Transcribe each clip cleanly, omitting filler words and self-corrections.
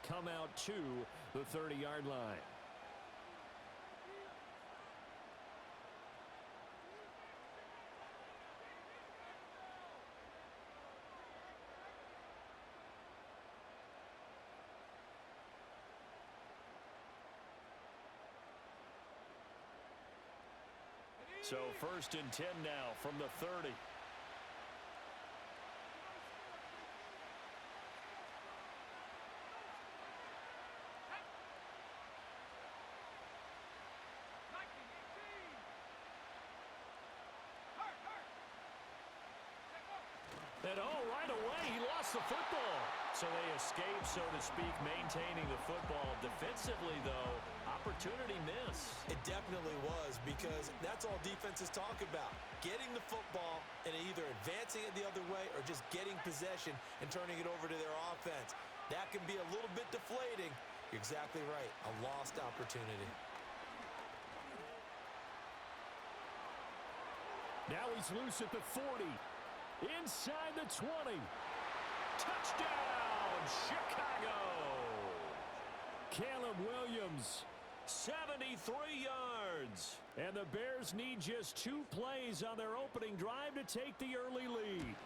come out to the 30-yard line. So 1st and 10 now from the 30. And right away, he lost the football. So they escape, so to speak, maintaining the football. Defensively, though, opportunity miss. It definitely was, because that's all defenses talk about. Getting the football and either advancing it the other way or just getting possession and turning it over to their offense. That can be a little bit deflating. You're exactly right. A lost opportunity. Now he's loose at the 40. Inside the 20. Touchdown, Chicago! Caleb Williams, 73 yards. And the Bears need just 2 plays on their opening drive to take the early lead.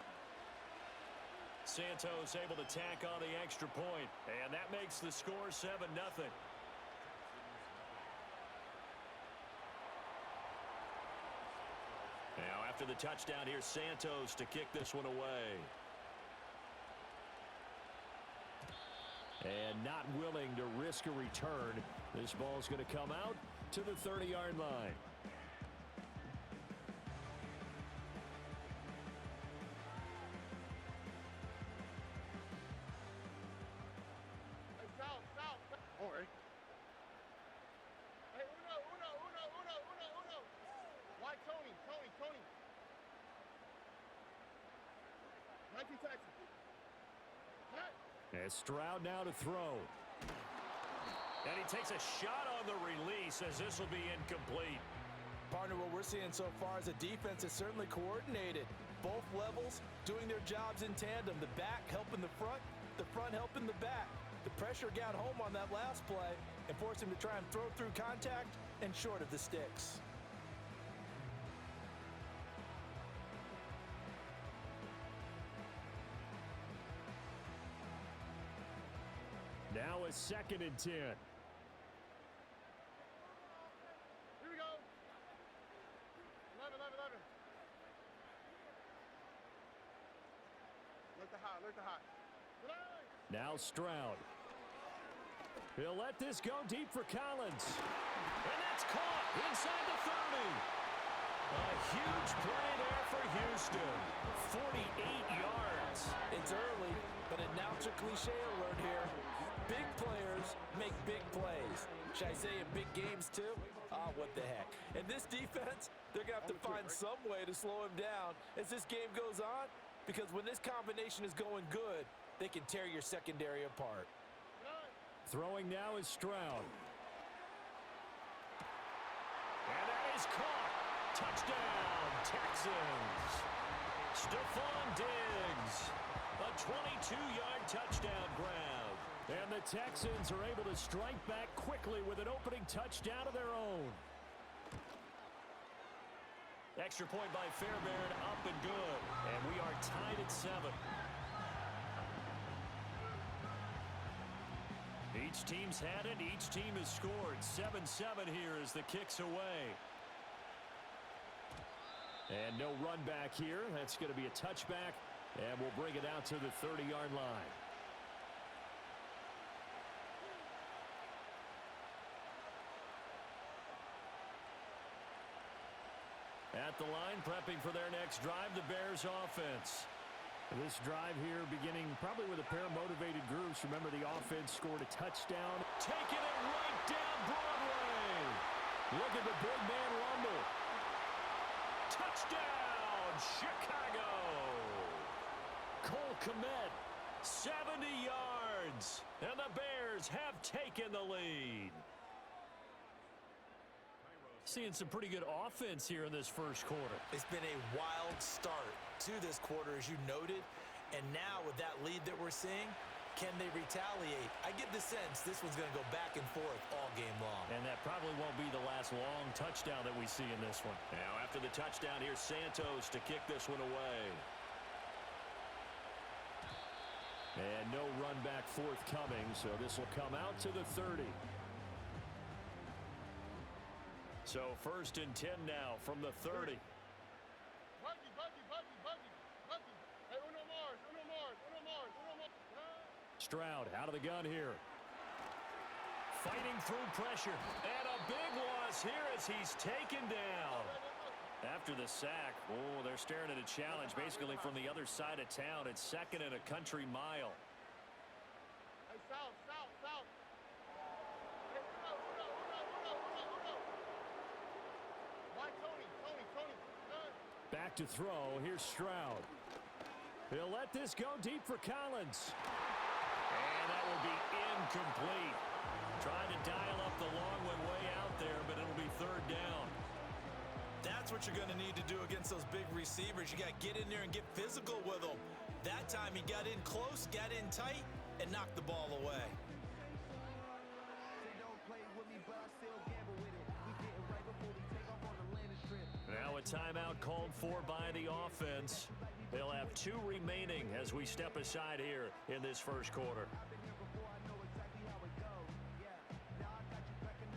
Santos able to tack on the extra point, and that makes the score 7-0. Now after the touchdown, here's Santos to kick this one away. And not willing to risk a return. This ball's going to come out to the 30-yard line. All right. Hey, uno. Why Tony? 19 Texas. As Stroud now to throw. And he takes a shot on the release as this will be incomplete. Partner, what we're seeing so far is a defense is certainly coordinated. Both levels doing their jobs in tandem. The back helping the front helping the back. The pressure got home on that last play and forced him to try and throw through contact and short of the sticks. Now a 2nd and 10. Here we go. 11. Look the hot. Now Stroud. He'll let this go deep for Collins. And that's caught inside the 30. A huge play there for Houston. 48 yards. It's early, but a announcer cliche alert here. Big players make big plays. Should I say in big games too? What the heck. And this defense, they're going to have to find some way to slow him down as this game goes on, because when this combination is going good, they can tear your secondary apart. Throwing now is Stroud. And that is caught. Touchdown, Texans. Stephon Diggs. A 22-yard touchdown grab. And the Texans are able to strike back quickly with an opening touchdown of their own. Extra point by Fairbairn, up and good. And we are tied at 7. Each team's had it. Each team has scored. 7-7 here as the kick's away. And no run back here. That's going to be a touchback. And we'll bring it out to the 30-yard line. At the line, prepping for their next drive, the Bears offense. This drive here beginning probably with a pair of motivated groups. Remember, the offense scored a touchdown. Taking it right down Broadway. Look at the big man rumble. Touchdown, Chicago. Cole Kmet, 70 yards. And the Bears have taken the lead. Seeing some pretty good offense here in this first quarter. It's been a wild start to this quarter, as you noted. And now with that lead that we're seeing, can they retaliate? I get the sense this one's going to go back and forth all game long. And that probably won't be the last long touchdown that we see in this one. Now, after the touchdown, here's Santos to kick this one away. And no run back forthcoming, so this will come out to the 30. So 1st and 10 now from the 30. Buggy. Hey, Uno Mars. Stroud out of the gun here. Fighting through pressure. And a big loss here as he's taken down. After the sack, oh, they're staring at a challenge basically from the other side of town. It's 2nd and a country mile. Hey, south. Hey, Uno. Why Tony? Back to throw. Here's Stroud. He'll let this go deep for Collins. And that will be incomplete. Trying to dial up the long one way out there, but it'll be 3rd down. That's what you're going to need to do against those big receivers. You got to get in there and get physical with them. That time he got in close, got in tight, and knocked the ball away. Now a timeout called for by the offense. They'll have 2 remaining as we step aside here in this first quarter.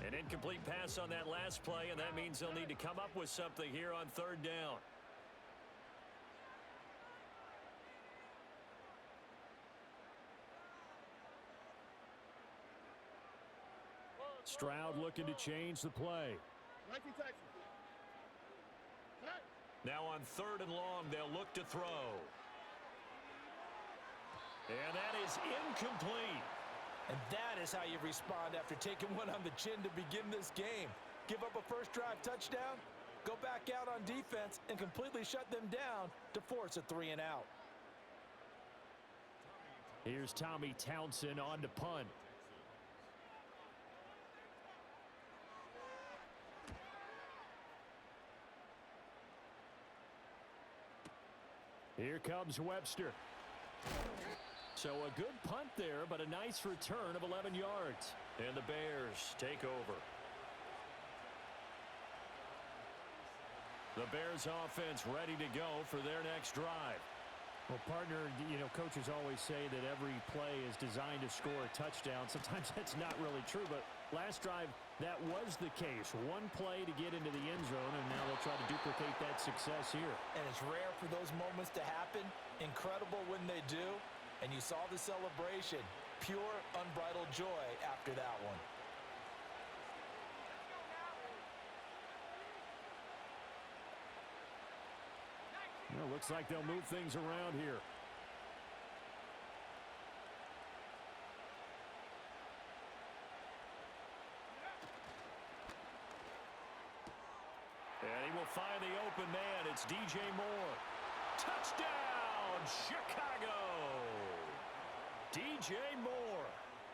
An incomplete pass on that last play, and that means they'll need to come up with something here on 3rd down. Stroud looking to change the play. 19 Texas. Now on 3rd and long, they'll look to throw. And that is incomplete. And that is how you respond after taking one on the chin to begin this game. Give up a first drive touchdown, go back out on defense, and completely shut them down to force a 3 and out. Here's Tommy Townsend on to punt. Here comes Webster. So a good punt there, but a nice return of 11 yards. And the Bears take over. The Bears offense ready to go for their next drive. Well, partner, you know, coaches always say that every play is designed to score a touchdown. Sometimes that's not really true, but last drive, that was the case. One play to get into the end zone, and now they'll try to duplicate that success here. And it's rare for those moments to happen. Incredible when they do. And you saw the celebration. Pure, unbridled joy after that one. Well, looks like they'll move things around here. And he will find the open man. It's DJ Moore. Touchdown, Chicago! DJ Moore,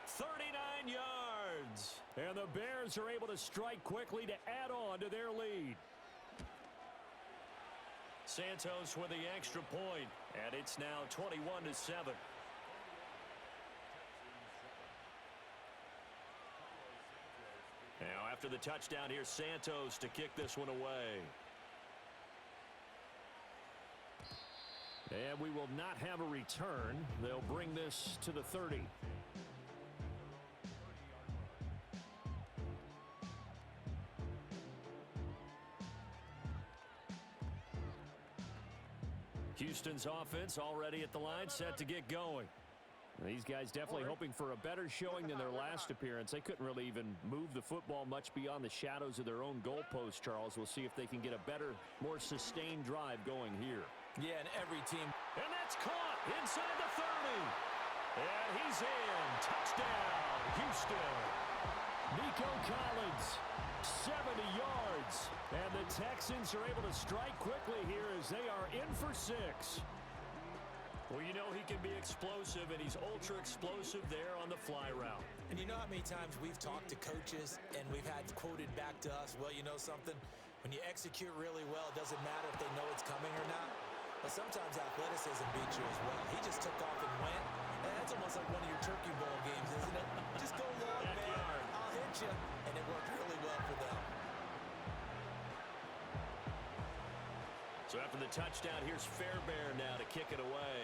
39 yards. And the Bears are able to strike quickly to add on to their lead. Santos with the extra point, and it's now 21-7. Now after the touchdown, here's Santos to kick this one away. And we will not have a return. They'll bring this to the 30. Houston's offense already at the line, set to get going. These guys definitely hoping for a better showing than their last appearance. They couldn't really even move the football much beyond the shadows of their own goalpost, Charles. We'll see if they can get a better, more sustained drive going here. Yeah, and every team. And that's caught inside the 30. And he's in. Touchdown, Houston. Nico Collins, 70 yards. And the Texans are able to strike quickly here as they are in for 6. Well, you know he can be explosive, and he's ultra explosive there on the fly route. And you know how many times we've talked to coaches and we've had quoted back to us, well, you know something? When you execute really well, it doesn't matter if they know it's coming or not. But sometimes athleticism beats you as well. He just took off and went. And that's It's almost like one of your Turkey Bowl games, isn't it? Just go long, man. Backyard. I'll hit you. And it worked really well for them. So after the touchdown, here's Fairbairn now to kick it away.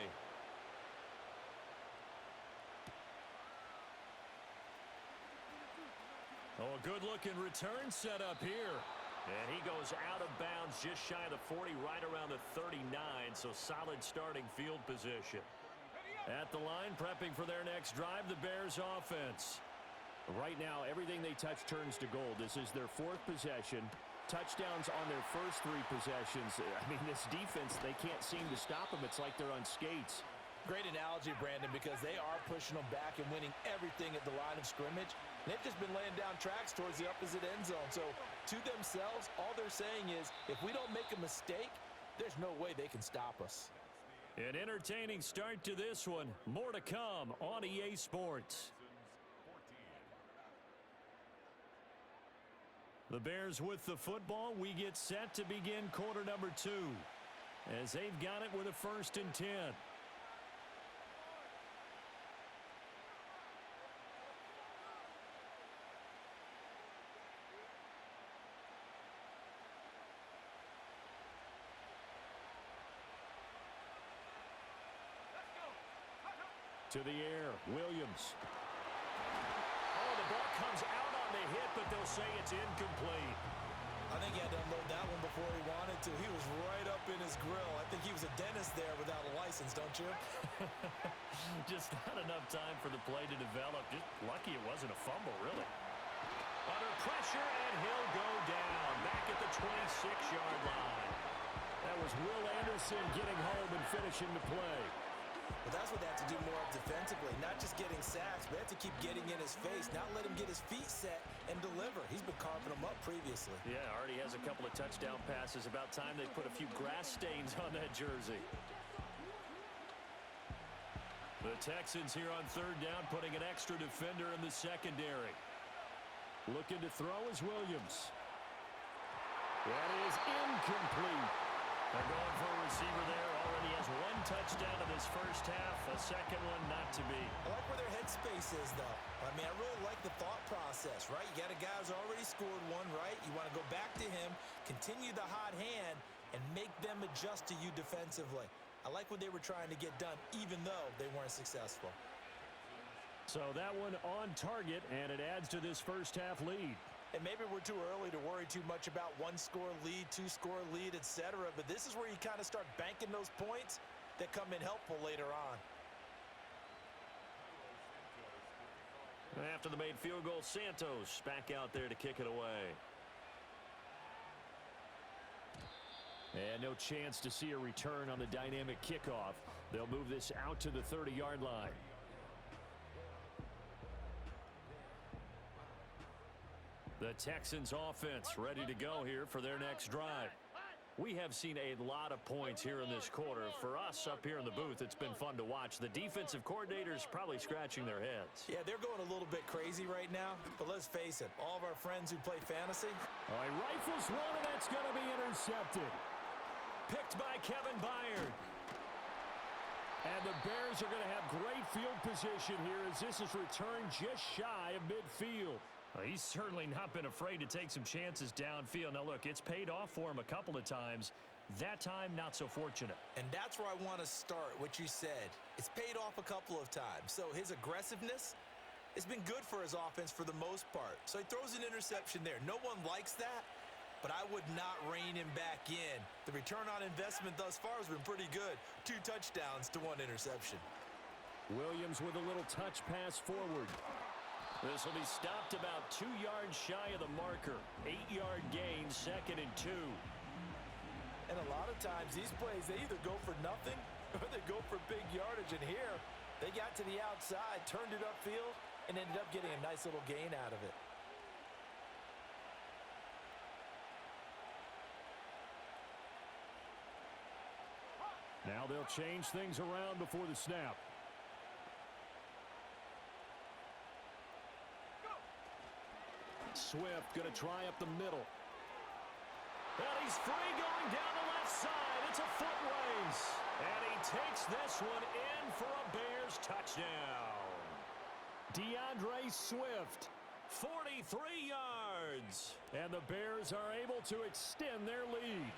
Oh, a good-looking return set up here. And he goes out of bounds just shy of the 40, right around the 39, so solid starting field position. At the line, prepping for their next drive, the Bears offense. Right now, everything they touch turns to gold. This is their fourth possession. Touchdowns on their first three possessions. I mean, this defense, they can't seem to stop them. It's like they're on skates. Great analogy, Brandon, because they are pushing them back and winning everything at the line of scrimmage. They've just been laying down tracks towards the opposite end zone. So to themselves, all they're saying is, if we don't make a mistake, there's no way they can stop us. An entertaining start to this one. More to come on EA Sports. The Bears with the football. We get set to begin quarter number 2 as they've got it with a 1st and 10. To the air, Williams. Oh, the ball comes out on the hit, but they'll say it's incomplete. I think he had to unload that one before he wanted to. He was right up in his grill. I think he was a dentist there without a license, don't you? Just not enough time for the play to develop. Just lucky it wasn't a fumble, really. Under pressure, and he'll go down. Back at the 26-yard line. That was Will Anderson getting home and finishing the play. But that's what they have to do more of defensively. Not just getting sacks, but they have to keep getting in his face. Not let him get his feet set and deliver. He's been carving them up previously. Yeah, already has a couple of touchdown passes. About time they put a few grass stains on that jersey. The Texans here on 3rd down, putting an extra defender in the secondary. Looking to throw is Williams. That is incomplete. They're going for a receiver there. Already has 1 touchdown in this first half. A second one not to be. I like where their headspace is, though. I mean, I really like the thought process, right? You got a guy who's already scored one, right? You want to go back to him, continue the hot hand, and make them adjust to you defensively. I like what they were trying to get done, even though they weren't successful. So that one on target, and it adds to this first half lead. And maybe we're too early to worry too much about 1-score lead, 2-score lead, etc. But this is where you kind of start banking those points that come in helpful later on. After the made field goal, Santos back out there to kick it away. And no chance to see a return on the dynamic kickoff. They'll move this out to the 30-yard line. The Texans offense ready to go here for their next drive. We have seen a lot of points here in this quarter. For us up here in the booth, it's been fun to watch. The defensive coordinators probably scratching their heads. Yeah, they're going a little bit crazy right now. But let's face it, all of our friends who play fantasy. All right, rifles one, and that's going to be intercepted. Picked by Kevin Byard. And the Bears are going to have great field position here as this is returned just shy of midfield. Well, he's certainly not been afraid to take some chances downfield. Now, look, it's paid off for him a couple of times. That time, not so fortunate. And that's where I want to start, what you said. It's paid off a couple of times. So his aggressiveness, it's been good for his offense for the most part. So he throws an interception there. No one likes that, but I would not rein him back in. The return on investment thus far has been pretty good. 2 touchdowns to 1 interception. Williams with a little touch pass forward. This will be stopped about 2 yards shy of the marker. 8-yard gain, 2nd and 2. And a lot of times these plays, they either go for nothing or they go for big yardage. And here, they got to the outside, turned it upfield, and ended up getting a nice little gain out of it. Now they'll change things around before the snap. Swift going to try up the middle. And he's free going down the left side. It's a foot race. And he takes this one in for a Bears touchdown. DeAndre Swift, 43 yards. And the Bears are able to extend their lead.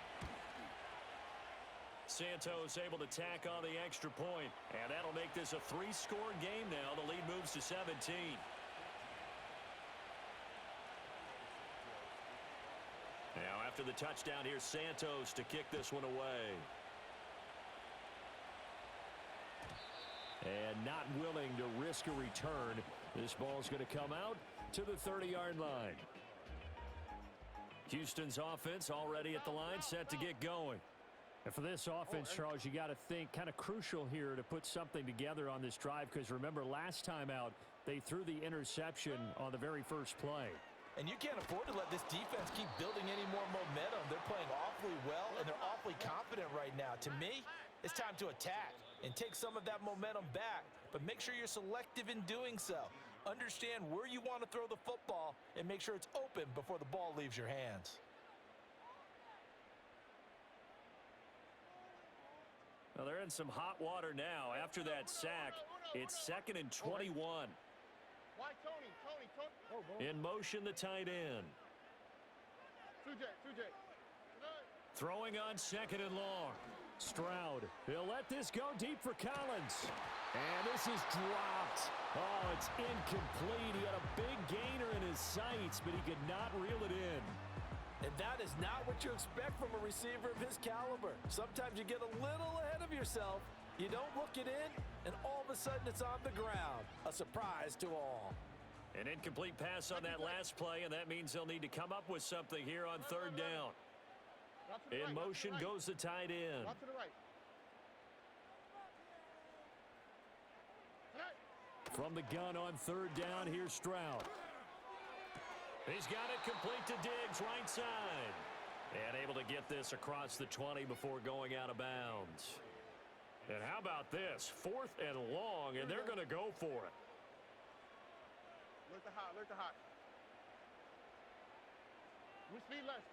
Santos able to tack on the extra point. And that'll make this a 3-score game now. The lead moves to 17. Now after the touchdown, here's Santos to kick this one away. And not willing to risk a return. This ball's going to come out to the 30-yard line. Houston's offense already at the line, set to get going. And for this offense, Charles, you got to think kind of crucial here to put something together on this drive, because remember last time out they threw the interception on the very first play. And you can't afford to let this defense keep building any more momentum. They're playing awfully well, and they're awfully confident right now. To me, it's time to attack and take some of that momentum back, but make sure you're selective in doing so. Understand where you want to throw the football and make sure it's open before the ball leaves your hands. Well, they're in some hot water now. After that sack, it's 2nd and 21. Why Tony? In motion, the tight end. 2J. Throwing on 2nd and long. Stroud, he'll let this go deep for Collins. And this is dropped. Oh, it's incomplete. He had a big gainer in his sights, but he could not reel it in. And that is not what you expect from a receiver of his caliber. Sometimes you get a little ahead of yourself. You don't look it in, and all of a sudden it's on the ground. A surprise to all. An incomplete pass on that last play, and that means they'll need to come up with something here on 3rd down. In motion goes the tight end. Not to the right. From the gun on 3rd down, here's Stroud. He's got it complete to Diggs, right side. And able to get this across the 20 before going out of bounds. And how about this? 4th and long, and they're going to go for it. Look the hot. We speed left.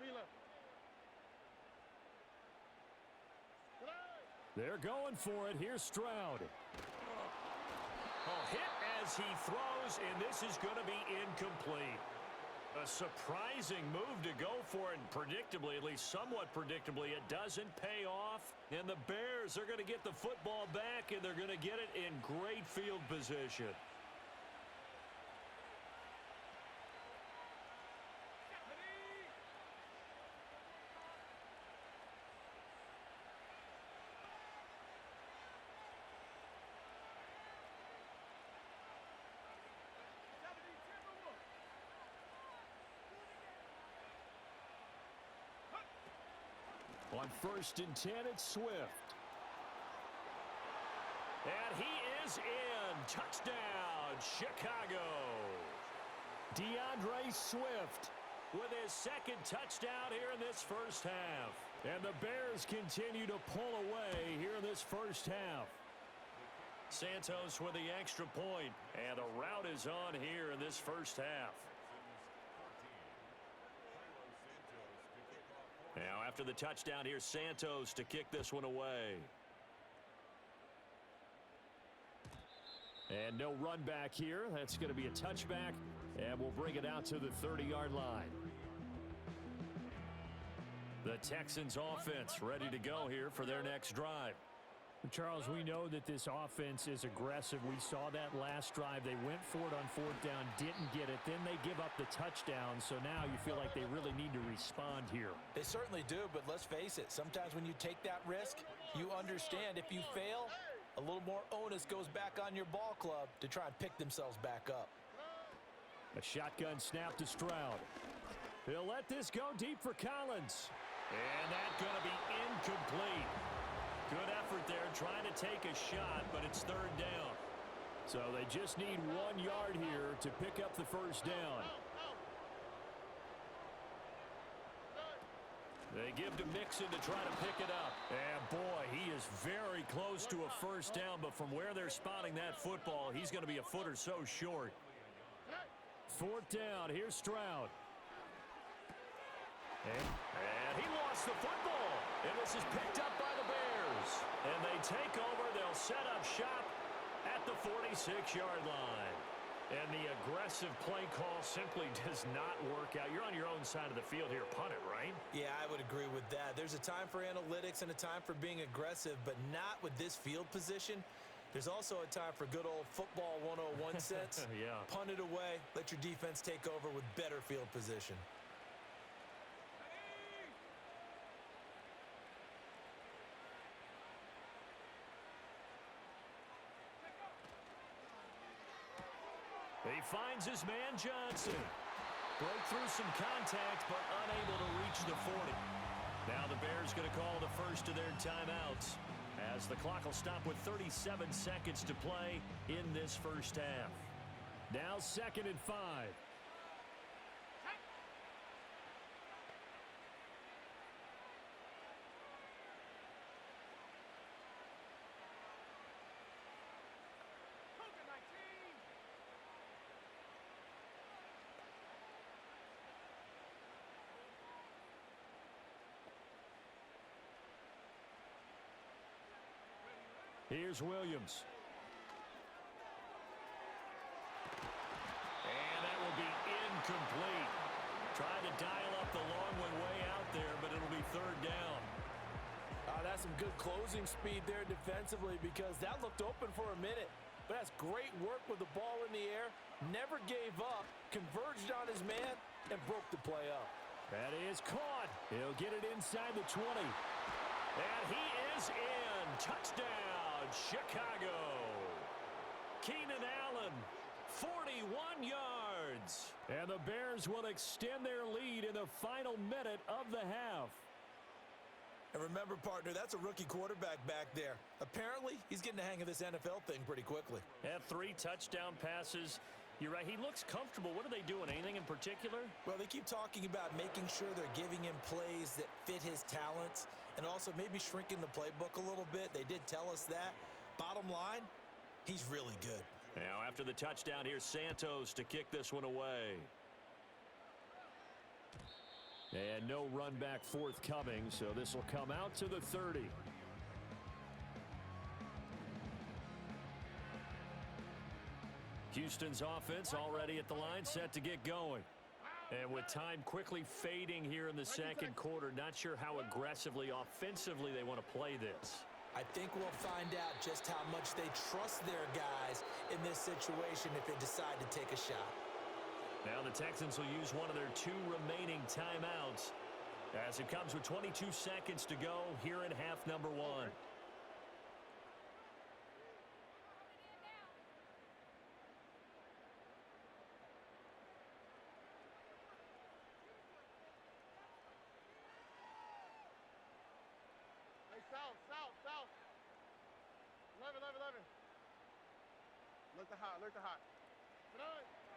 They're going for it. Here's Stroud. Oh, hit as he throws, and this is going to be incomplete. A surprising move to go for it, and predictably, at least somewhat predictably, it doesn't pay off. And the Bears are going to get the football back, and they're going to get it in great field position. On 1st and 10, it's Swift. And he is in. Touchdown, Chicago. DeAndre Swift with his 2nd touchdown here in this first half. And the Bears continue to pull away here in this first half. Santos with the extra point, and the route is on here in this first half. Now after the touchdown, here's Santos to kick this one away. And no run back here. That's going to be a touchback, and we'll bring it out to the 30-yard line. The Texans offense ready to go here for their next drive. Charles, we know that this offense is aggressive. We saw that last drive. They went for it on 4th down, didn't get it. Then they give up the touchdown, so now you feel like they really need to respond here. They certainly do, but let's face it. Sometimes when you take that risk, you understand if you fail, a little more onus goes back on your ball club to try and pick themselves back up. A shotgun snap to Stroud. He'll let this go deep for Collins. And that's going to be incomplete. Good effort there trying to take a shot, but it's 3rd down. So they just need 1 yard here to pick up the first down. They give to Mixon to try to pick it up. And boy, he is very close to a first down, but from where they're spotting that football, he's going to be a foot or so short. 4th down, here's Stroud. And he lost the football. And this is picked up by the Bears. And they take over. They'll set up shop at the 46-yard line. And the aggressive play call simply does not work out. You're on your own side of the field here. Punt it, right? Yeah, I would agree with that. There's a time for analytics and a time for being aggressive, but not with this field position. There's also a time for good old football 101 sense. Yeah. Punt it away. Let your defense take over with better field position. He finds his man Johnson. Broke through some contact, but unable to reach the 40. Now the Bears going to call the first of their timeouts, as the clock will stop with 37 seconds to play in this first half. Now 2nd and 5. Here's Williams. And that will be incomplete. Tried to dial up the long one way out there, but it'll be 3rd down. That's some good closing speed there defensively, because that looked open for a minute. But that's great work with the ball in the air. Never gave up, converged on his man, and broke the play up. That is caught. He'll get it inside the 20. And he is in. Touchdown, Chicago. Keenan Allen, 41 yards. And the Bears will extend their lead in the final minute of the half. And remember, partner, that's a rookie quarterback back there. Apparently, he's getting the hang of this NFL thing pretty quickly. Had 3 touchdown passes. You're right, he looks comfortable. What are they doing? Anything in particular? Well, they keep talking about making sure they're giving him plays that fit his talents and also maybe shrinking the playbook a little bit. They did tell us that. Bottom line, he's really good. Now, after the touchdown, here's Santos to kick this one away. And no run back forthcoming, so this will come out to the 30. Houston's offense already at the line, set to get going. And with time quickly fading here in the second quarter, not sure how aggressively, offensively they want to play this. I think we'll find out just how much they trust their guys in this situation if they decide to take a shot. Now the Texans will use one of their 2 remaining timeouts, as it comes with 22 seconds to go here in half number 1. South. 11. Alert the hot.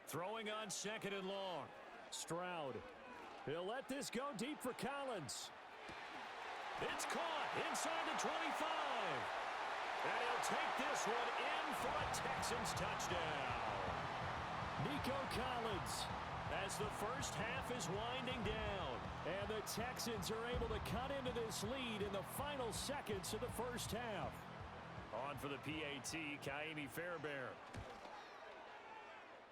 Throwing on 2nd and long. Stroud. He'll let this go deep for Collins. It's caught inside the 25. And he'll take this one in for a Texans touchdown. Nico Collins, As the first half is winding down. and the Texans are able to cut into this lead in the final seconds of the first half. On for the PAT, Ka'imi Fairbairn.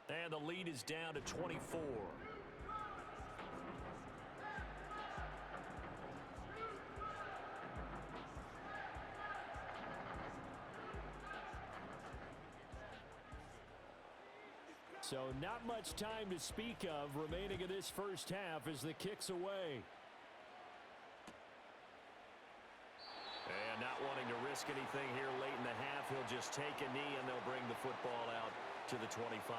And the lead is down to 24. So not much time to speak of remaining in this first half as the kick's away. And not wanting to risk anything here late in the half, he'll just take a knee and they'll bring the football out to the 25.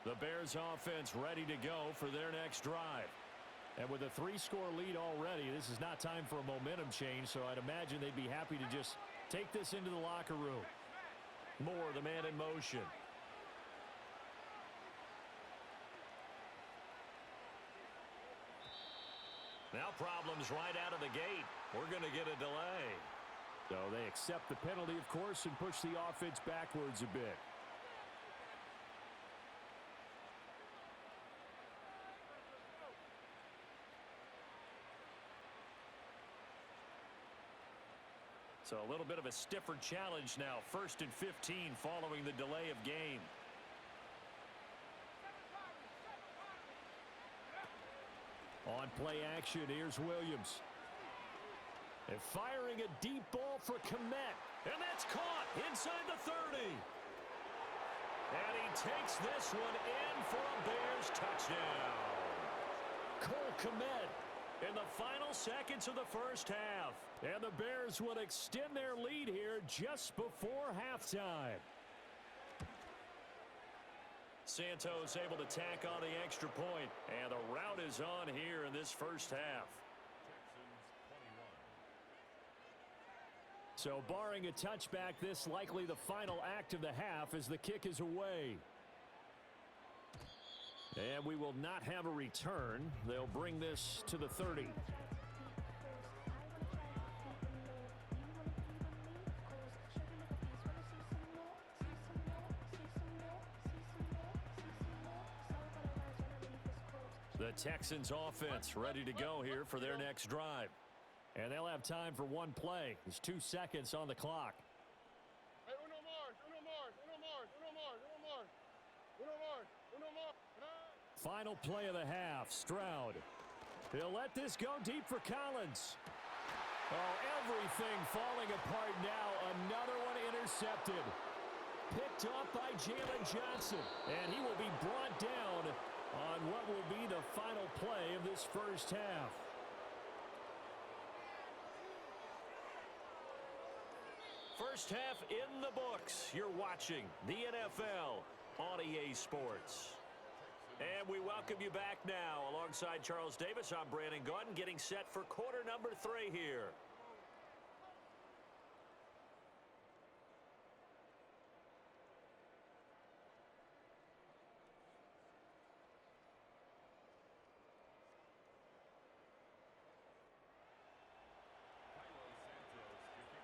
The Bears offense ready to go for their next drive. And with a 3-score lead already, this is not time for a momentum change, so I'd imagine they'd be happy to just take this into the locker room. Moore, the man in motion. Now problems right out of the gate. We're going to get a delay. So they accept the penalty, of course, and push the offense backwards a bit. So a little bit of a stiffer challenge now. 1st and 15 following the delay of game. On play action, here's Williams. And firing a deep ball for Kmet. And that's caught inside the 30. And he takes this one in for a Bears touchdown. Cole Kmet In the final seconds of the first half. And the Bears will extend their lead here just before halftime. Santos able to tack on the extra point. And the rout is on here in this first half. So barring a touchback, this likely the final act of the half as the kick is away. And we will not have a return. They'll bring this to the 30. The Texans offense ready to go here for their next drive. And they'll have time for one play. There's 2 seconds on the clock. Hey, uno more. Final play of the half, Stroud. He'll let this go deep for Collins. Oh, everything falling apart now. Another one intercepted. Picked up by Jalen Johnson. And he will be brought down on what will be the final play of this first half. First half in the books. You're watching the NFL on EA Sports. And we welcome you back now. Alongside Charles Davis, I'm Brandon Gaudin, getting set for quarter number 3 here.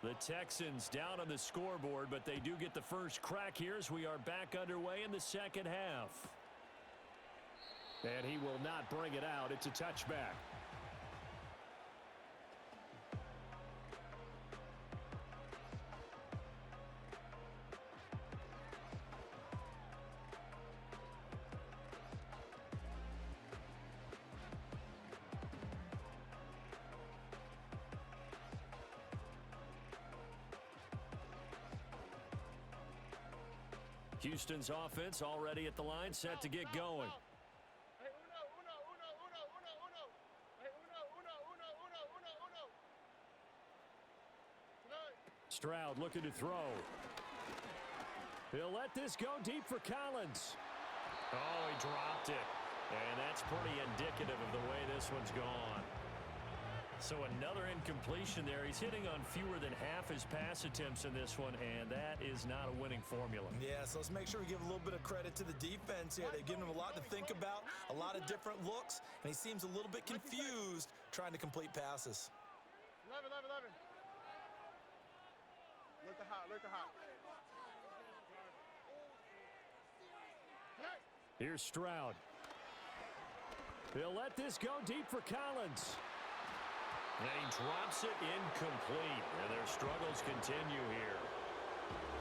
The Texans down on the scoreboard, but they do get the first crack here as we are back underway in the second half. And he will not bring it out. It's a touchback. Houston's offense already at the line, set to get going. Hey, uno. Hey, uno. Stroud looking to throw. He'll let this go deep for Collins. Oh, he dropped it. And that's pretty indicative of the way this one's gone. So another incompletion there. He's hitting on fewer than half his pass attempts in this one, and that is not a winning formula. Yeah, so let's make sure we give a little bit of credit to the defense here. They've given him a lot to think about, a lot of different looks, and he seems a little bit confused trying to complete passes. 11. Look the hot. Here's Stroud. He'll let this go deep for Collins. And he drops it incomplete. And their struggles continue here.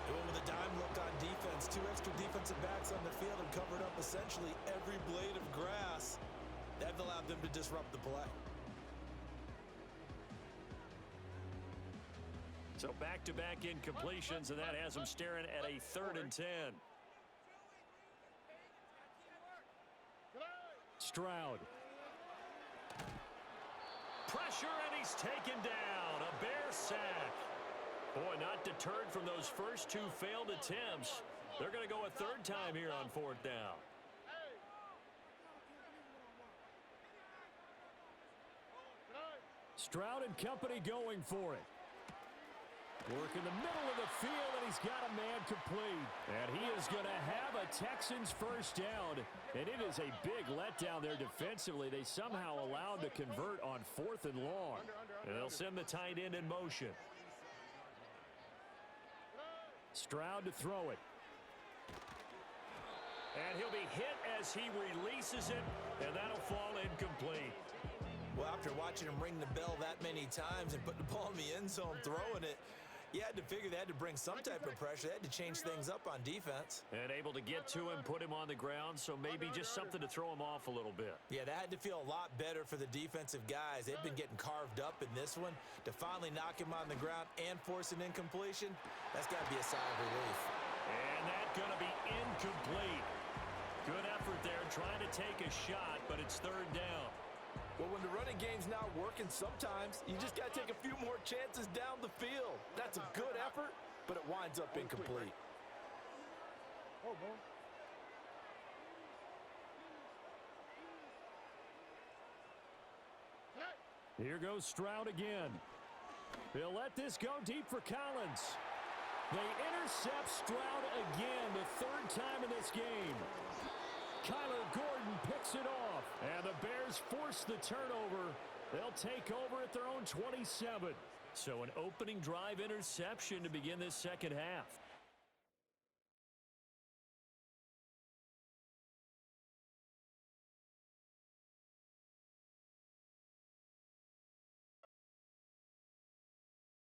Going with a dime look on defense. 2 extra defensive backs on the field and covered up essentially every blade of grass. That allowed them to disrupt the play. So back-to-back incompletions, and that has them staring at a 3rd and 10. Stroud. Pressure, and he's taken down. A Bear sack. Boy, not deterred from those first 2 failed attempts. They're going to go a 3rd time here on 4th down. Stroud and company going for it. Work in the middle of the field, and he's got a man complete. And he is going to have a Texans first down. And it is a big letdown there defensively. They somehow allowed to convert on 4th and long. And they'll send the tight end in motion. Stroud to throw it. And he'll be hit as he releases it, and that'll fall incomplete. Well, after watching him ring the bell that many times and put the ball in the end zone throwing it, you had to figure they had to bring some type of pressure. They had to change things up on defense. And able to get to him, put him on the ground, so maybe just something to throw him off a little bit. Yeah, that had to feel a lot better for the defensive guys. They've been getting carved up in this one. To finally knock him on the ground and force an incompletion, that's got to be a sigh of relief. And that's going to be incomplete. Good effort there trying to take a shot, but it's 3rd down. Well, when the running game's not working, sometimes you just got to take a few more chances down the field. That's a good effort, but it winds up incomplete. Oh, boy. Here goes Stroud again. He'll let this go deep for Collins. They intercept Stroud again, the 3rd time in this game. Kyler Gordon picks it off, and the Bears force the turnover. They'll take over at their own 27. So an opening drive interception to begin this second half.